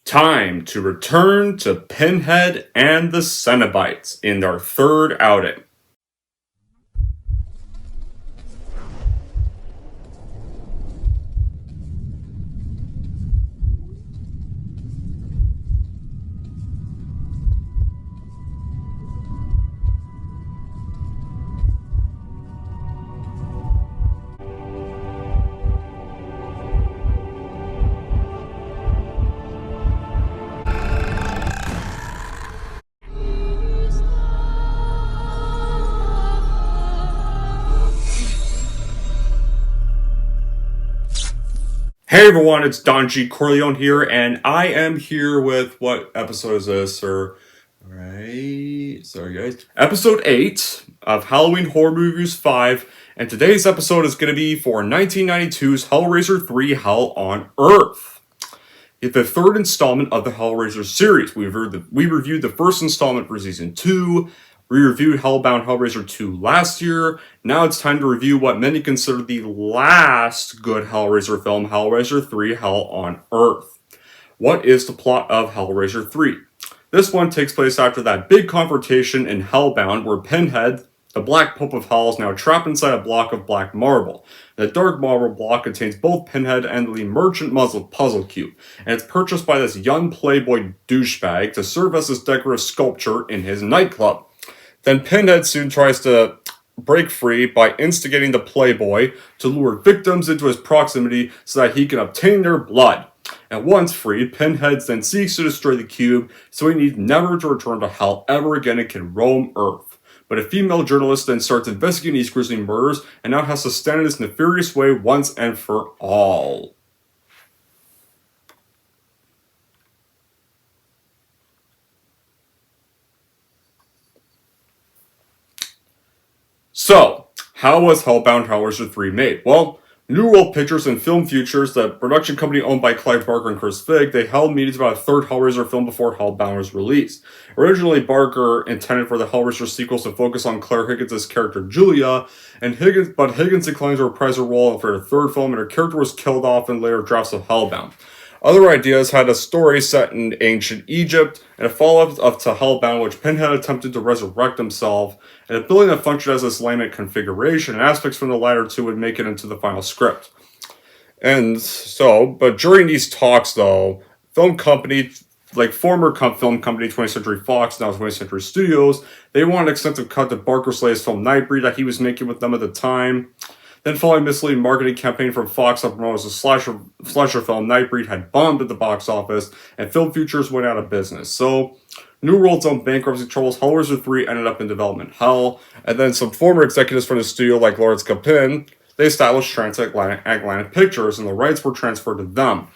Time to return to Pinhead and the Cenobites in their third outing. Hey everyone, it's Don G. Corleone here, and I am here with what episode is this? Sorry guys. Episode 8 of Halloween Horror Movies 5, and today's episode is going to be for 1992's Hellraiser 3 Hell on Earth. It's the third installment of the Hellraiser series. We reviewed the first installment for Season 2. We reviewed Hellbound Hellraiser 2 last year. Now it's time to review what many consider the last good Hellraiser film, Hellraiser 3 Hell on Earth. What is the plot of Hellraiser 3? This one takes place after that big confrontation in Hellbound where Pinhead, the Black Pope of Hell, is now trapped inside a block of black marble. The dark marble block contains both Pinhead and the Merchant Puzzle Cube, and it's purchased by this young playboy douchebag to serve as his decorative sculpture in his nightclub. Then Pinhead soon tries to break free by instigating the Playboy to lure victims into his proximity so that he can obtain their blood. And once freed, Pinhead then seeks to destroy the cube so he needs never to return to Hell ever again and can roam Earth. But a female journalist then starts investigating these grisly murders and now has to stand in this nefarious way once and for all. So, how was Hellbound Hellraiser 3 made? Well, New World Pictures and Film Futures, the production company owned by Clive Barker and Chris Figg, they held meetings about a third Hellraiser film before Hellbound was released. Originally, Barker intended for the Hellraiser sequels to focus on Claire Higgins' character Julia, but Higgins declined to reprise her role for her third film, and her character was killed off in later drafts of Hellbound. Other ideas had a story set in ancient Egypt, and a follow-up to Hellbound, which Pinhead attempted to resurrect himself, and a building that functioned as this laminate configuration, and aspects from the latter two would make it into the final script. But during these talks, though, film company, like former film company 20th Century Fox, now 20th Century Studios, they wanted an extensive cut to Barker's latest film Nightbreed that he was making with them at the time. Then, following a misleading marketing campaign from Fox that promoted a slasher film, Nightbreed had bombed at the box office, and Film Futures went out of business. So, New World's own bankruptcy troubles, Hellraiser 3 ended up in development hell, and then some former executives from the studio, like Lawrence Kapin, they established Transatlantic Pictures, and the rights were transferred to them.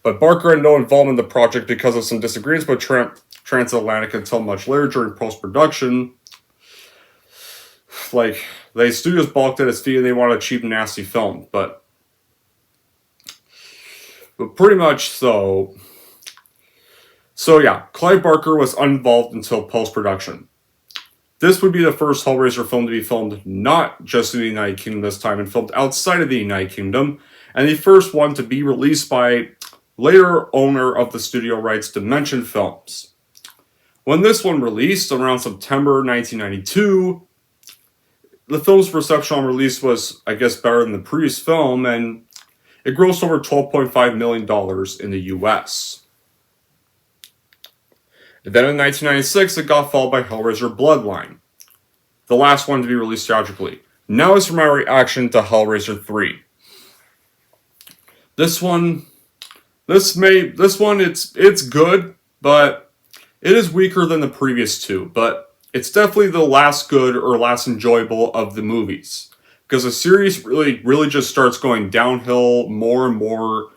But Barker had no involvement in the project because of some disagreements with Transatlantic until much later during post-production. The studios balked at his fee and they wanted a cheap, nasty film. But pretty much so. So yeah, Clive Barker was uninvolved until post-production. This would be the first Hellraiser film to be filmed not just in the United Kingdom this time, and filmed outside of the United Kingdom, and the first one to be released by later owner of the studio rights, Dimension Films. When this one released, around September 1992, the film's reception on release was, I guess, better than the previous film, and it grossed over $12.5 million in the US. And then in 1996, it got followed by Hellraiser Bloodline, the last one to be released theatrically. Now is for my reaction to Hellraiser 3. It's good, but it is weaker than the previous two, but it's definitely the last good or last enjoyable of the movies. Because the series really just starts going downhill more and more.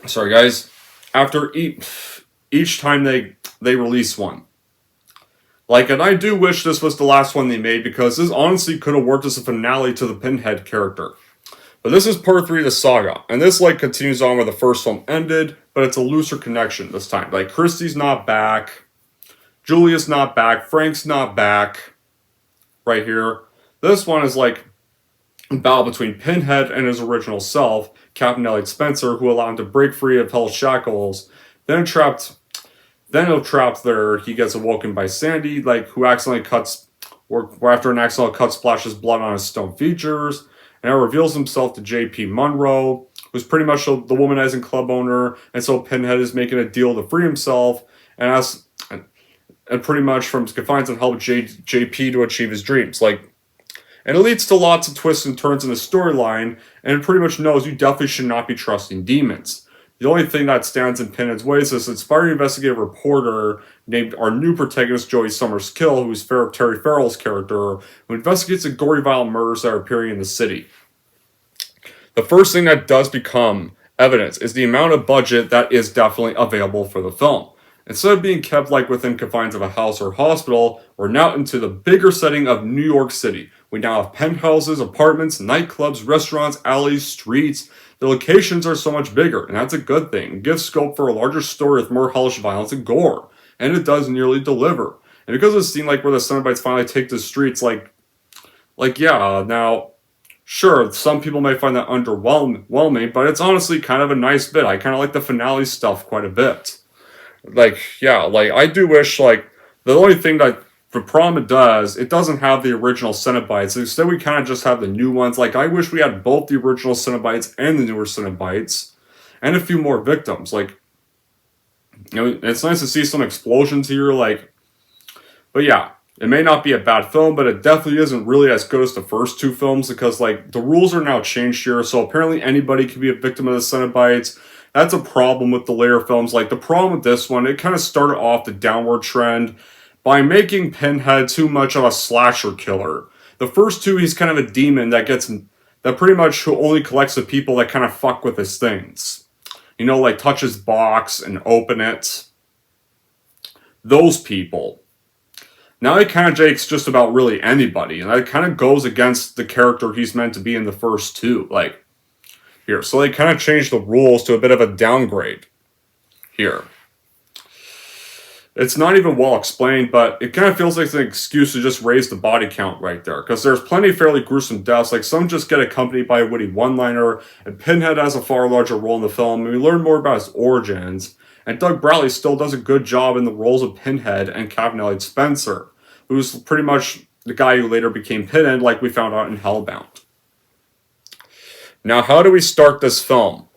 Sorry guys. After each time they release one. And I do wish this was the last one they made, because this honestly could have worked as a finale to the Pinhead character. But this is part 3 of the saga, and this continues on where the first film ended, but it's a looser connection this time. Christy's not back, Julia's not back, Frank's not back, right here. This one is a battle between Pinhead and his original self, Captain Elliot Spencer, who allow him to break free of Hell's shackles. Then trapped there, he gets awoken by Sandy, like who accidentally cuts, or after an accidental cut splashes blood on his stone features, and it reveals himself to J.P. Monroe, who's pretty much the womanizing club owner, and so Pinhead is making a deal to free himself, and pretty much from confines and help JP to achieve his dreams. And it leads to lots of twists and turns in the storyline, and it pretty much knows you definitely should not be trusting demons. The only thing that stands in Pinhead's way is this inspiring investigative reporter named our new protagonist, Joey Summers Kill, who's Terry Farrell's character, who investigates the gory, violent murders that are appearing in the city. The first thing that does become evidence is the amount of budget that is definitely available for the film. Instead of being kept within confines of a house or hospital, we're now into the bigger setting of New York City. We now have penthouses, apartments, nightclubs, restaurants, alleys, streets. The locations are so much bigger, and that's a good thing. It gives scope for a larger story with more hellish violence and gore, and it does nearly deliver. And because of the scene where the Cenobites finally take the streets, now, sure, some people may find that underwhelming, but it's honestly kind of a nice bit. I kind of like the finale stuff quite a bit. I do wish, the only thing that the problem it doesn't have the original Cenobites. Instead, we kind of just have the new ones. I wish we had both the original Cenobites and the newer Cenobites, and a few more victims. It's nice to see some explosions here, but yeah, it may not be a bad film, but it definitely isn't really as good as the first two films, because, the rules are now changed here, so apparently anybody can be a victim of the Cenobites. That's a problem with the later films. The problem with this one, it kind of started off the downward trend by making Pinhead too much of a slasher killer. The first two, he's kind of a demon that pretty much who only collects the people that kind of fuck with his things. Touch his box and open it. Those people. Now he kind of takes just about really anybody, and that kind of goes against the character he's meant to be in the first two. Here. So they kind of changed the rules to a bit of a downgrade here. It's not even well explained, but it kind of feels like an excuse to just raise the body count right there, because there's plenty of fairly gruesome deaths. Some just get accompanied by a witty one-liner, and Pinhead has a far larger role in the film, and we learn more about his origins. And Doug Bradley still does a good job in the roles of Pinhead and Captain Elliot Spencer, who's pretty much the guy who later became Pinhead, like we found out in Hellbound. Now, how do we start this film?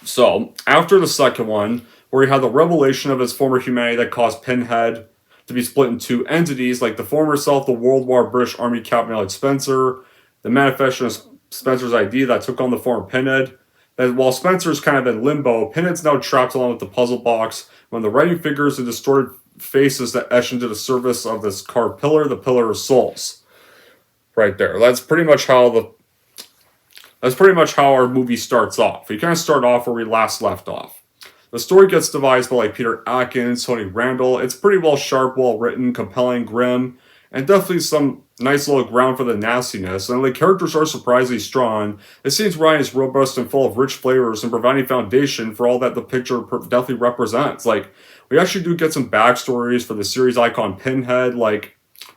So, after the second one, where he had the revelation of his former humanity that caused Pinhead to be split into two entities, like the former self, the World War British Army Captain Elliot Spencer, the manifestation of Spencer's ID that took on the former Pinhead. And while Spencer's kind of in limbo, Pinhead's now trapped along with the puzzle box when the writing figures and distorted faces that etch into the surface of this carved pillar, the Pillar of Souls. Right there. That's pretty much how our movie starts off. We kind of start off where we last left off. The story gets devised by Peter Atkins, Tony Randall. It's pretty well sharp, well written, compelling, grim, and definitely some nice little ground for the nastiness. And the characters are surprisingly strong. It seems Ryan is robust and full of rich flavors and providing foundation for all that the picture definitely represents. We actually do get some backstories for the series icon Pinhead, and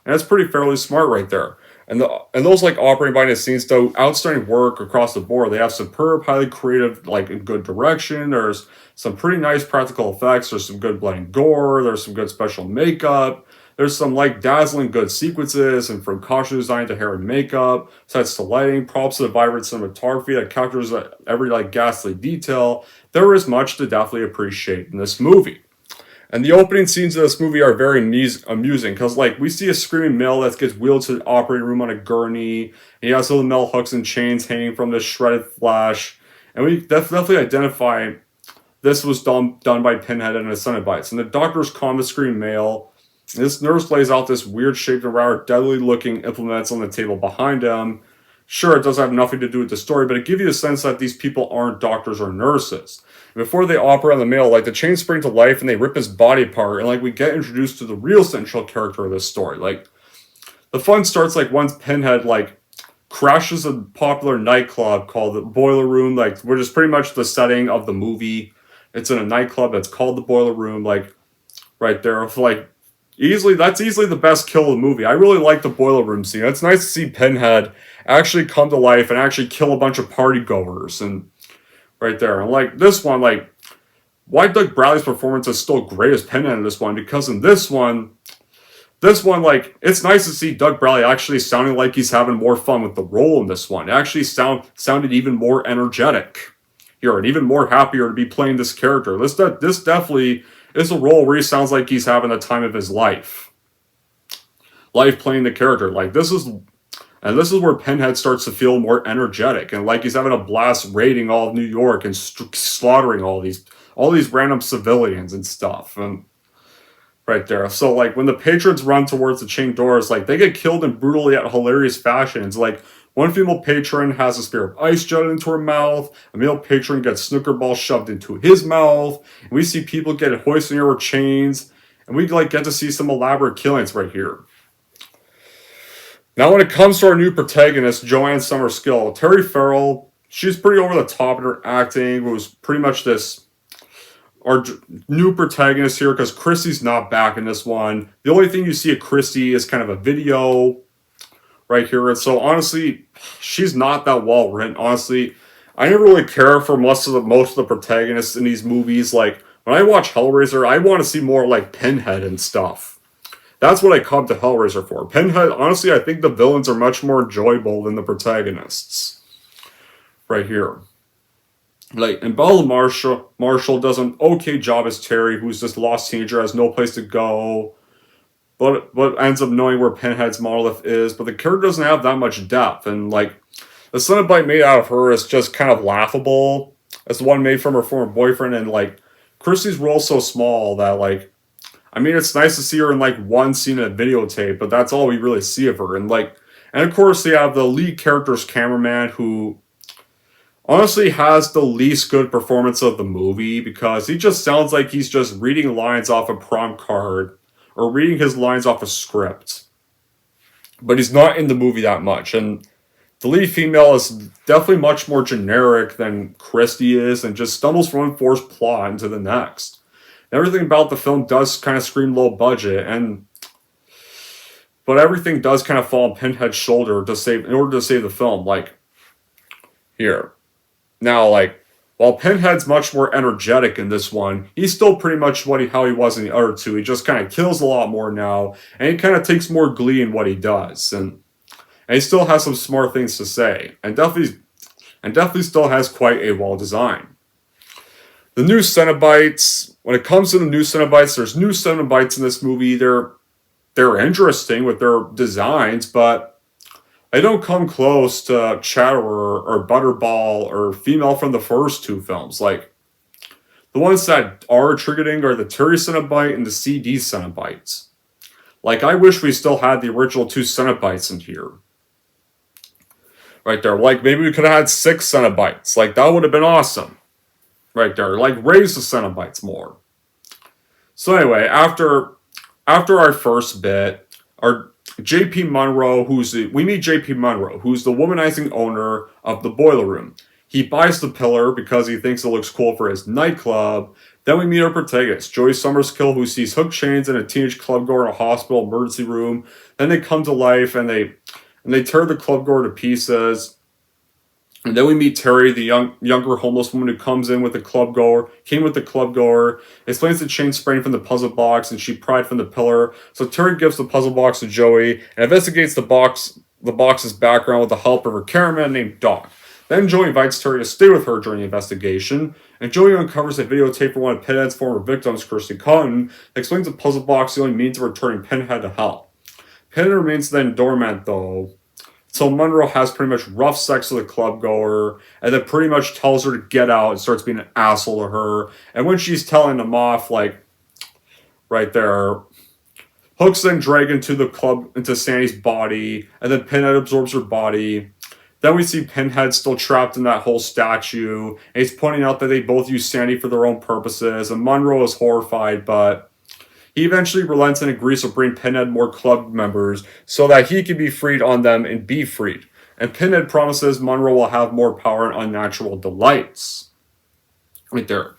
it's pretty fairly smart right there. And those operating behind the scenes do outstanding work across the board. They have superb, highly creative, good direction. There's some pretty nice practical effects. There's some good blood and gore. There's some good special makeup. There's some dazzling good sequences, and from costume design to hair and makeup, sets to lighting, props to the vibrant cinematography that captures every ghastly detail. There is much to definitely appreciate in this movie. And the opening scenes of this movie are very amusing, because we see a screaming male that gets wheeled to the operating room on a gurney. And he has all the metal hooks and chains hanging from this shredded flesh. And we definitely identify this was done by Pinhead and his Cenobites. And the doctors calm the screaming male. And this nurse lays out this weird-shaped and rather deadly-looking implements on the table behind him. Sure, it does have nothing to do with the story, but it gives you a sense that these people aren't doctors or nurses. Before they operate on the male, the chains spring to life and they rip his body apart, and we get introduced to the real central character of this story. The fun starts once Pinhead crashes a popular nightclub called the Boiler Room, which is pretty much the setting of the movie. It's in a nightclub that's called the Boiler Room, right there. That's easily the best kill of the movie. I really like the boiler room scene. It's nice to see Pinhead actually come to life and actually kill a bunch of party goers and right there. And like this one, like why Doug Bradley's performance is still great as Pinhead in this one, because in this one, like, it's nice to see Doug Bradley actually sounding like he's having more fun with the role in this one. It actually sounded even more energetic here and even more happier to be playing this character. This definitely is a role where he sounds like he's having the time of his life. Life playing the character. This is where Pinhead starts to feel more energetic and like he's having a blast raiding all of New York and slaughtering all these random civilians and stuff. And right there. So like when the patrons run towards the chain doors, like they get killed in brutally yet hilarious fashion. It's like one female patron has a spear of ice jutted into her mouth. A male patron gets snooker balls shoved into his mouth. And we see people get hoisted over chains. And we like get to see some elaborate killings right here. Now when it comes to our new protagonist, Joanne Summerskill, Terry Farrell, she's pretty over the top in her acting. It was pretty much our new protagonist here, because Christy's not back in this one. The only thing you see of Christy is kind of a video right here. And so honestly, she's not that well written. Honestly, I didn't really care for most of the protagonists in these movies. Like when I watch Hellraiser, I want to see more like Pinhead and stuff. That's what I come to Hellraiser for. Pinhead, honestly, I think the villains are much more enjoyable than the protagonists. Right here. Like, and Bella Marshall does an okay job as Terry, who's this lost teenager, has no place to go, but ends up knowing where Pinhead's monolith is. But the character doesn't have that much depth, and like the Cenobite made out of her is just kind of laughable. As the one made from her former boyfriend, and like Christy's role so small that like, I mean, it's nice to see her in like one scene in a videotape, but that's all we really see of her. And of course, they have the lead character's cameraman, who honestly has the least good performance of the movie, because he just sounds like he's just reading lines off a prompt card or reading his lines off a script. But he's not in the movie that much. And the lead female is definitely much more generic than Christy is and just stumbles from one forced plot into the next. And everything about the film does kind of scream low budget, but everything does kind of fall on Pinhead's shoulder in order to save the film. Like here. Now, like, while Pinhead's much more energetic in this one, he's still pretty much how he was in the other two. He just kind of kills a lot more now, and he kind of takes more glee in what he does, and he still has some smart things to say, and definitely still has quite a well design. The new Cenobites. When it comes to the new Cenobites, there's new Cenobites in this movie. They're interesting with their designs, but they don't come close to Chatterer or Butterball or Female from the first two films. Like, the ones that are triggering are the Terry Cenobite and the CD Cenobites. Like, I wish we still had the original two Cenobites in here. Right there. Like, maybe we could have had 6 Cenobites. Like, that would have been awesome. Right there. Like, raise the Cenobites more. So anyway, after our first bit, our J.P. Monroe, we meet J.P. Monroe, who's the womanizing owner of the boiler room. He buys the pillar because he thinks it looks cool for his nightclub. Then we meet our protagonist, Joey Summerskill, who sees hook chains in a teenage clubgoer in a hospital emergency room. Then they come to life and they tear the clubgoer to pieces. And then we meet Terry, the younger homeless woman who came with the clubgoer, explains the chain spraying from the puzzle box, and she pried from the pillar. So Terry gives the puzzle box to Joey and investigates the box's background with the help of her cameraman named Doc. Then Joey invites Terry to stay with her during the investigation, and Joey uncovers a videotape from one of Pinhead's former victims, Kirsty Cotton, that explains the puzzle box is the only means of returning Pinhead to hell. Pinhead remains then dormant, though. So Monroe has pretty much rough sex with the clubgoer, and then pretty much tells her to get out and starts being an asshole to her. And when she's telling him off, like, right there, Hook's then dragged into Sandy's body, and then Pinhead absorbs her body. Then we see Pinhead still trapped in that whole statue, and he's pointing out that they both use Sandy for their own purposes, and Monroe is horrified, but he eventually relents and agrees to bring Pinhead more club members so that he can be freed on them and be freed. And Pinhead promises Monroe will have more power and unnatural delights. Right there.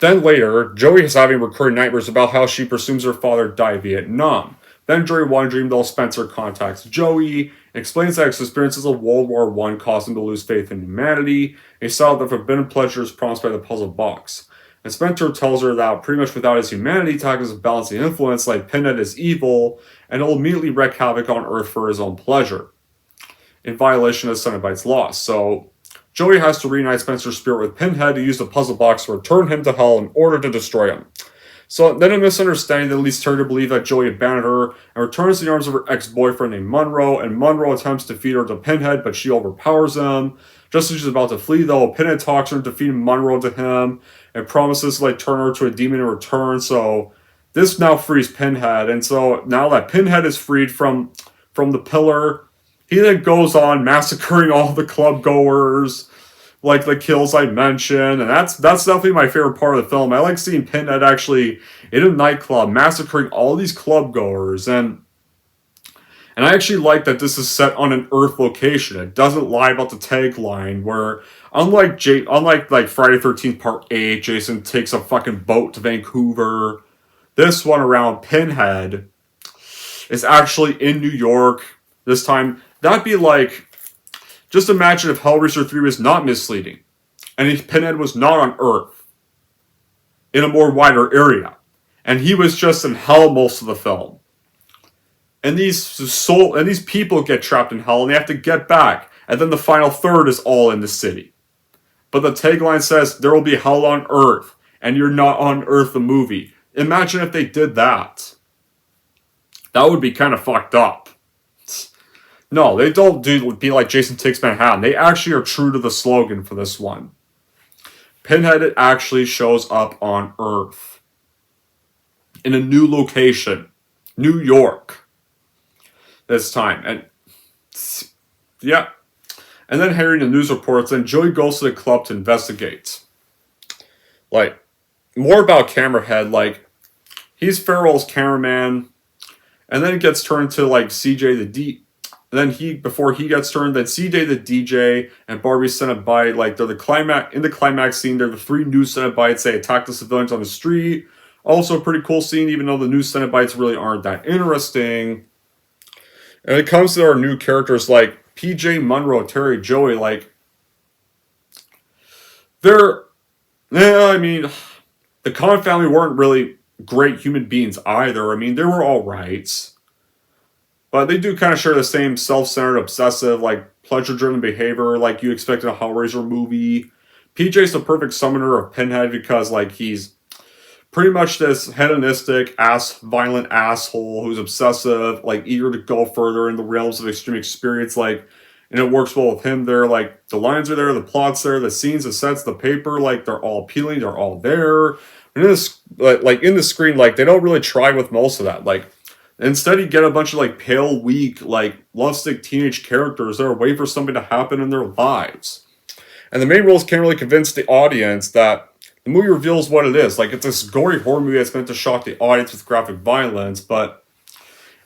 Then later, Joey is having recurring nightmares about how she presumes her father died in Vietnam. Then during one dream, though, Spencer contacts Joey, explains that his experiences of World War I caused him to lose faith in humanity, a style that forbidden pleasure is promised by the puzzle box. And Spencer tells her that pretty much without his humanity, Tag is a balancing influence, like Pinhead is evil, and will immediately wreak havoc on Earth for his own pleasure, in violation of Cenobite's laws. So Joey has to reunite Spencer's spirit with Pinhead to use the puzzle box to return him to Hell in order to destroy him. So then a misunderstanding that leads her to believe that Joey abandoned her and returns to the arms of her ex-boyfriend named Monroe, and Monroe attempts to feed her to Pinhead, but she overpowers him. Just as she's about to flee, though, Pinhead talks her into feeding Monroe to him and promises to turn her to a demon in return. So this now frees Pinhead, and so now that Pinhead is freed from the pillar, he then goes on massacring all the club goers, like the kills I mentioned, and that's definitely my favorite part of the film. I like seeing Pinhead actually in a nightclub massacring all these club goers, and I actually like that this is set on an Earth location. It doesn't lie about the tagline, where unlike Friday 13th Part 8, Jason takes a fucking boat to Vancouver. This one around Pinhead is actually in New York this time. That'd be like, just imagine if Hellraiser 3 was not misleading, and if Pinhead was not on Earth, in a more wider area, and he was just in Hell most of the film. And these people get trapped in Hell, and they have to get back, and then the final third is all in the city. But the tagline says, there will be Hell on Earth, and you're not on Earth the movie. Imagine if they did that. That would be kind of fucked up. No, they don't be like Jason Takes Manhattan. They actually are true to the slogan for this one. Pinhead actually shows up on Earth. In a new location. New York. This time. And yeah. And then hearing the news reports, and Joey goes to the club to investigate. More about Camerahead. He's Farrell's cameraman. And then it gets turned to CJ the D. And then before he gets turned, then CJ the DJ and Barbie Cenobite, they're in the climax scene, they're the three new Cenobites. They attack the civilians on the street. Also a pretty cool scene, even though the new Cenobites really aren't that interesting. And it comes to our new characters like PJ, Monroe, Terry, Joey, the Khan family weren't really great human beings either. They were alright. But they do kind of share the same self-centered, obsessive, pleasure-driven behavior like you expect in a Hellraiser movie. PJ's the perfect summoner of Pinhead because, he's pretty much this hedonistic, violent asshole who's obsessive, eager to go further in the realms of extreme experience, and it works well with him there. The lines are there, the plot's there, the scenes, the sets, the paper, they're all appealing, they're all there. And in this, in the screen, they don't really try with most of that. Instead, you get a bunch of pale, weak, lovesick teenage characters that are waiting for something to happen in their lives. And the main roles can't really convince the audience that the movie reveals what it is. It's this gory horror movie that's meant to shock the audience with graphic violence, and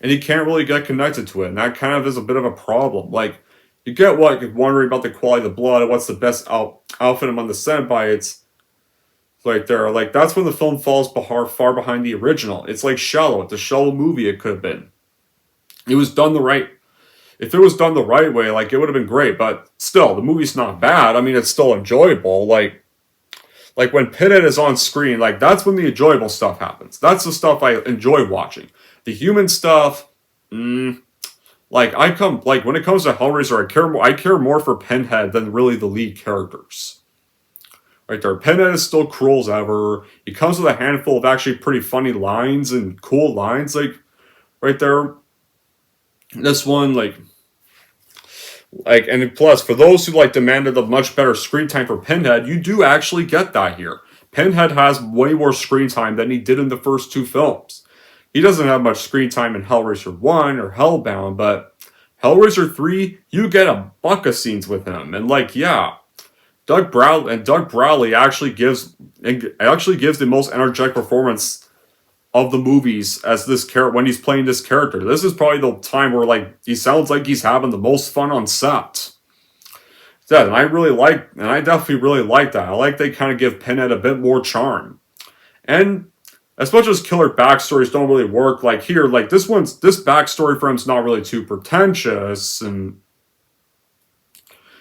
you can't really get connected to it. And that kind of is a bit of a problem. You get wondering about the quality of the blood and what's the best outfit among the Cenobites. That's when the film falls far behind the original. It's Shallow. It's a shallow movie it could have been. It was done if it was done the right way, it would have been great. But still, the movie's not bad. It's still enjoyable. When Pinhead is on screen, that's when the enjoyable stuff happens. That's the stuff I enjoy watching. The human stuff, when it comes to Hellraiser, I care more for Pinhead than really the lead characters. Right there, Pinhead is still cruel as ever. He comes with a handful of actually pretty funny lines and cool lines, right there. This one, and plus, for those who demanded a much better screen time for Pinhead, you do actually get that here. Pinhead has way more screen time than he did in the first two films. He doesn't have much screen time in Hellraiser 1 or Hellbound, but Hellraiser 3, you get a buck of scenes with him, and Doug Bradley actually gives the most energetic performance of the movies as this character when he's playing this character. This is probably the time where he sounds like he's having the most fun on set. Yeah, and I definitely really like that. I like they kind of give Pinhead a bit more charm. And as much as killer backstories don't really work, like here, like this backstory for him's not really too pretentious, and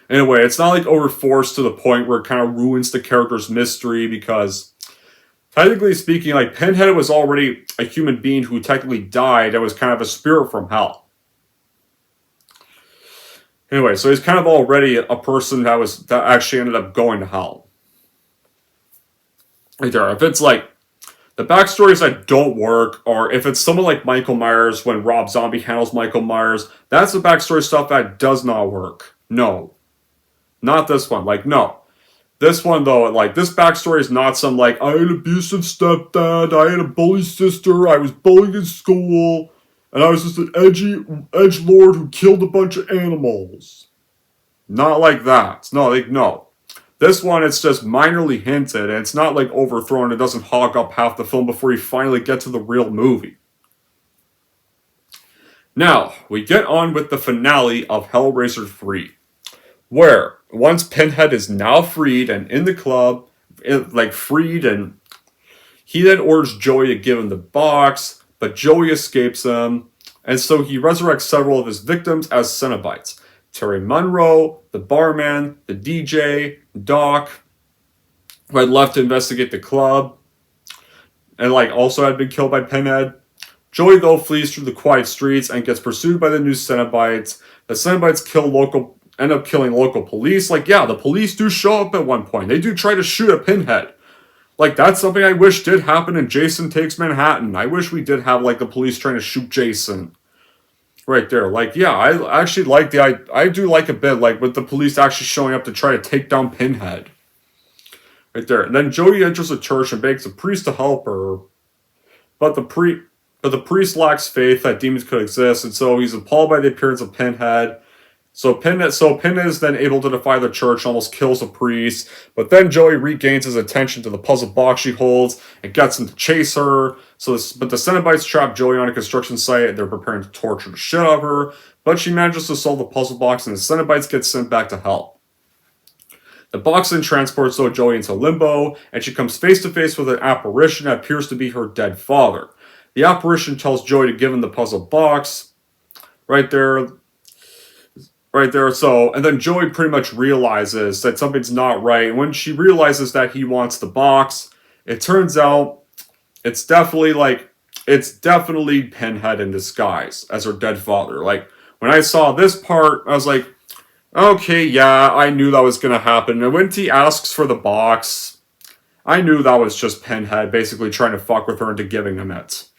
anyway, it's not like overforced to the point where it kind of ruins the character's mystery, because technically speaking, like Pinhead was already a human being who technically died and was kind of a spirit from hell. Anyway, so he's kind of already a person that actually ended up going to hell. Right there. If it's like the backstories that don't work, or if it's someone like Michael Myers when Rob Zombie handles Michael Myers, that's the backstory stuff that does not work. No. Not this one. Like, no. This one, though, like, this backstory is not some, like, I had an abusive stepdad, I had a bully sister, I was bullied in school, and I was just an edgelord who killed a bunch of animals. Not like that. No, like, no. This one, it's just minorly hinted, and it's not, like, overthrown. It doesn't hog up half the film before you finally get to the real movie. Now, we get on with the finale of Hellraiser 3, where once Pinhead is now freed and in the club, freed, and he then orders Joey to give him the box, but Joey escapes him, and so he resurrects several of his victims as cenobites. Terry Monroe, the barman, the DJ, Doc, who had left to investigate the club, and also had been killed by Pinhead. Joey, though, flees through the quiet streets and gets pursued by the new cenobites. The cenobites end up killing local police. The police do show up at one point. They do try to shoot at Pinhead. That's something I wish did happen in Jason Takes Manhattan. I wish we did have, the police trying to shoot Jason. Right there. I actually like I do like a bit, with the police actually showing up to try to take down Pinhead. Right there. And then Jody enters a church and begs a priest to help her. But the priest lacks faith that demons could exist, and so he's appalled by the appearance of Pinhead. So Pinhead is then able to defy the church and almost kills the priest. But then Joey regains his attention to the puzzle box she holds and gets him to chase her. But the Cenobites trap Joey on a construction site and they're preparing to torture the shit out of her. But she manages to solve the puzzle box and the Cenobites get sent back to hell. The box then transports Joey into limbo, and she comes face to face with an apparition that appears to be her dead father. The apparition tells Joey to give him the puzzle box. Right there. So, and then Joey pretty much realizes that something's not right. And when she realizes that he wants the box, it turns out it's definitely Pinhead in disguise as her dead father. When I saw this part, I was like, okay, yeah, I knew that was going to happen. And when he asks for the box, I knew that was just Pinhead basically trying to fuck with her into giving him it.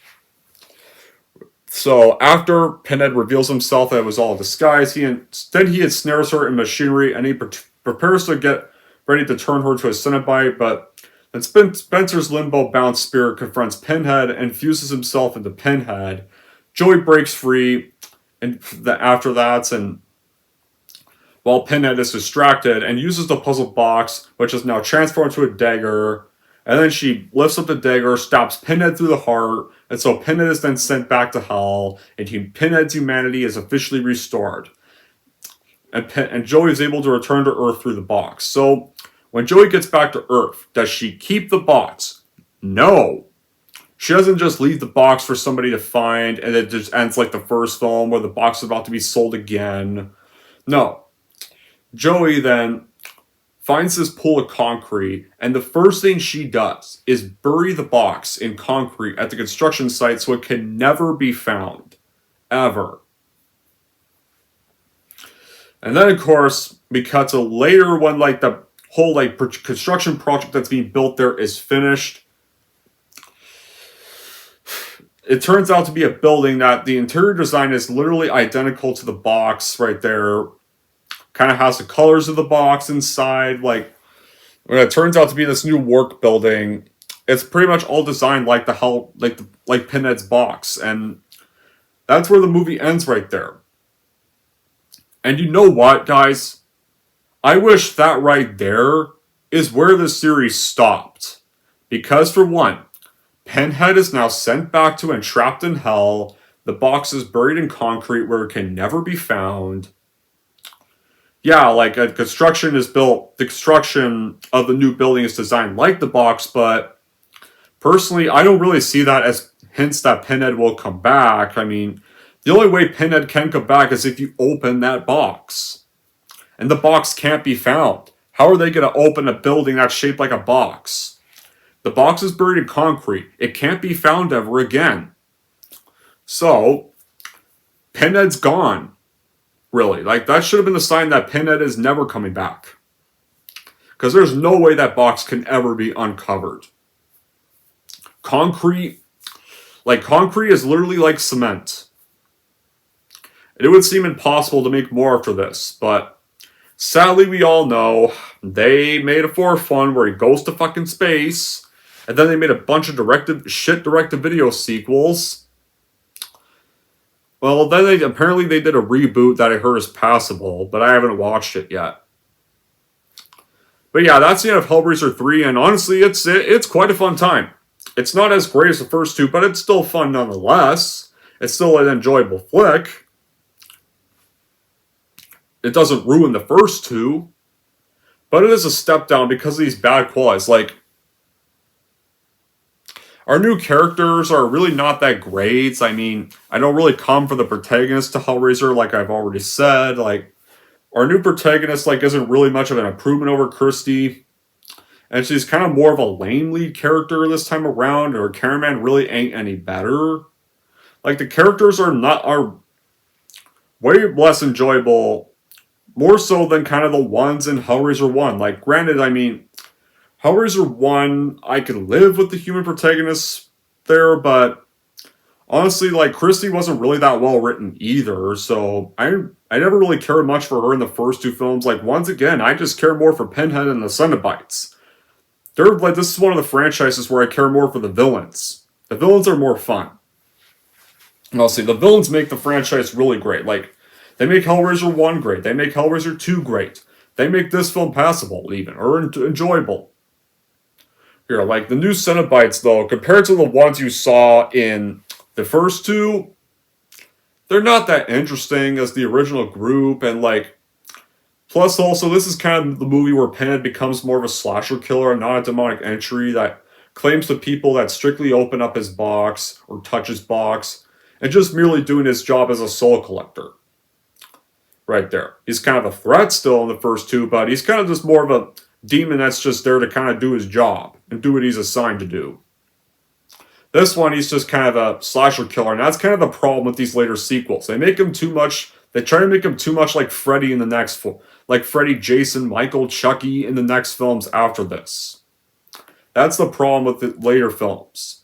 So after Pinhead reveals himself that it was all a disguise, he ensnares her in machinery and he prepares to get ready to turn her to a Cenobite, but then Spencer's limbo-bound spirit confronts Pinhead and fuses himself into Pinhead. Joey breaks free after that, and while Pinhead is distracted and uses the puzzle box, which is now transformed into a dagger. And then she lifts up the dagger, stabs Pinhead through the heart, and so Pinhead is then sent back to hell, and Pinhead's humanity is officially restored. And Joey is able to return to Earth through the box. So, when Joey gets back to Earth, does she keep the box? No. She doesn't just leave the box for somebody to find, and it just ends like the first film where the box is about to be sold again. No. Joey then finds this pool of concrete, and the first thing she does is bury the box in concrete at the construction site so it can never be found. Ever. And then, of course, we cut to later when, the whole, construction project that's being built there is finished. It turns out to be a building that the interior design is literally identical to the box right there. Kind of has the colors of the box inside. When it turns out to be this new work building, it's pretty much all designed like Pinhead's box, and that's where the movie ends right there. And you know what, guys? I wish that right there is where the series stopped, because for one, Pinhead is now sent back to and trapped in hell. The box is buried in concrete where it can never be found. Yeah, the construction of the new building is designed like the box, but Personally, I don't really see that as hints that Pinhead will come back. I mean, the only way Pinhead can come back is if you open that box. And the box can't be found. How are they going to open a building that's shaped like a box? The box is buried in concrete. It can't be found ever again. So, Pinhead's gone. Really. Like, that should have been a sign that Pinhead is never coming back. Because there's no way that box can ever be uncovered. Concrete is literally like cement. It would seem impossible to make more after this, but sadly we all know they made a fourth one where he goes to fucking space, and then they made a bunch of direct-to-video sequels. Well, then they did a reboot that I heard is passable, but I haven't watched it yet. But yeah, that's the end of Hellraiser 3, and honestly, it's quite a fun time. It's not as great as the first two, but it's still fun nonetheless. It's still an enjoyable flick. It doesn't ruin the first two, but it is a step down because of these bad qualities. Like, our new characters are really not that great. I mean, I don't really come for the protagonist to Hellraiser, like I've already said. Like, our new protagonist, like, isn't really much of an improvement over Christy. And she's kind of more of a lame lead character this time around, or Cameraman really ain't any better. Like, the characters are way less enjoyable, more so than kind of the ones in Hellraiser 1. Like, granted, I mean, Hellraiser 1, I could live with the human protagonists there, but honestly, like, Christy wasn't really that well written either, so I never really cared much for her in the first two films. Like, once again, I just care more for Pinhead and the Cenobites. This is one of the franchises where I care more for the villains. The villains are more fun. And I'll say, the villains make the franchise really great. Like, they make Hellraiser 1 great. They make Hellraiser 2 great. They make this film passable, even, or enjoyable. Here, like, the new Cenobites, though, compared to the ones you saw in the first two, they're not that interesting as the original group, and, like, plus, also, this is kind of the movie where Pinhead becomes more of a slasher killer and not a demonic entry that claims to people that strictly open up his box or touch his box and just merely doing his job as a soul collector. Right there. He's kind of a threat still in the first two, but he's kind of just more of a demon that's just there to kind of do his job and do what he's assigned to do. This one, he's just kind of a slasher killer, and that's kind of the problem with these later sequels. They make him too much. They try to make him too much like Freddy in the next, like Freddy, Jason, Michael, Chucky in the next films after this. That's the problem with the later films.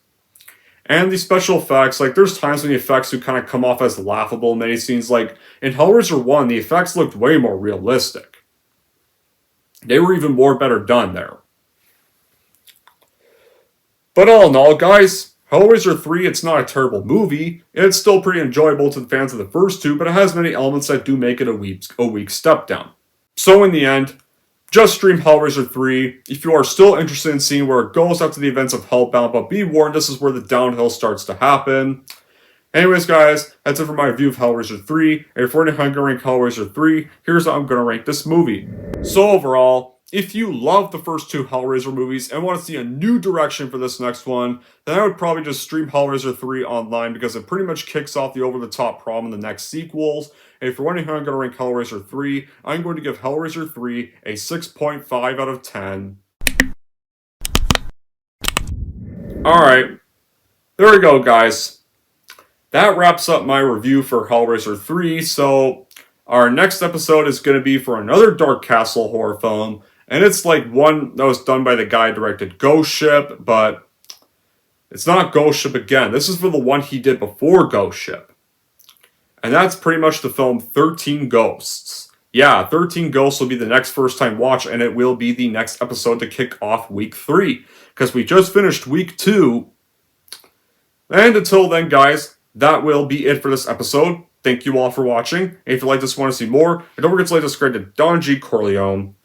And the special effects, like, there's times when the effects do kind of come off as laughable in many scenes. Like, in Hellraiser 1, the effects looked way more realistic. They were even better done there. But all in all, guys, Hellraiser 3, it's not a terrible movie. It's still pretty enjoyable to the fans of the first two, but it has many elements that do make it a weak step down. So in the end, just stream Hellraiser 3 if you are still interested in seeing where it goes after the events of Hellbound, but be warned, this is where the downhill starts to happen. Anyways, guys, that's it for my review of Hellraiser 3, and if we're going to rank Hellraiser 3, here's how I'm going to rank this movie. So overall, if you love the first two Hellraiser movies and want to see a new direction for this next one, then I would probably just stream Hellraiser 3 online because it pretty much kicks off the over-the-top problem in the next sequels. And if you're wondering how I'm going to rank Hellraiser 3, I'm going to give Hellraiser 3 a 6.5 out of 10. Alright, there we go, guys. That wraps up my review for Hellraiser 3, so our next episode is going to be for another Dark Castle horror film. And it's like one that was done by the guy who directed Ghost Ship, but it's not Ghost Ship again. This is for the one he did before Ghost Ship. And that's pretty much the film 13 Ghosts. Yeah, 13 Ghosts will be the next first time watch, and it will be the next episode to kick off week 3. Because we just finished week 2. And until then, guys, that will be it for this episode. Thank you all for watching. And if you like this and want to see more, don't forget to like, subscribe to Don G. Corleone.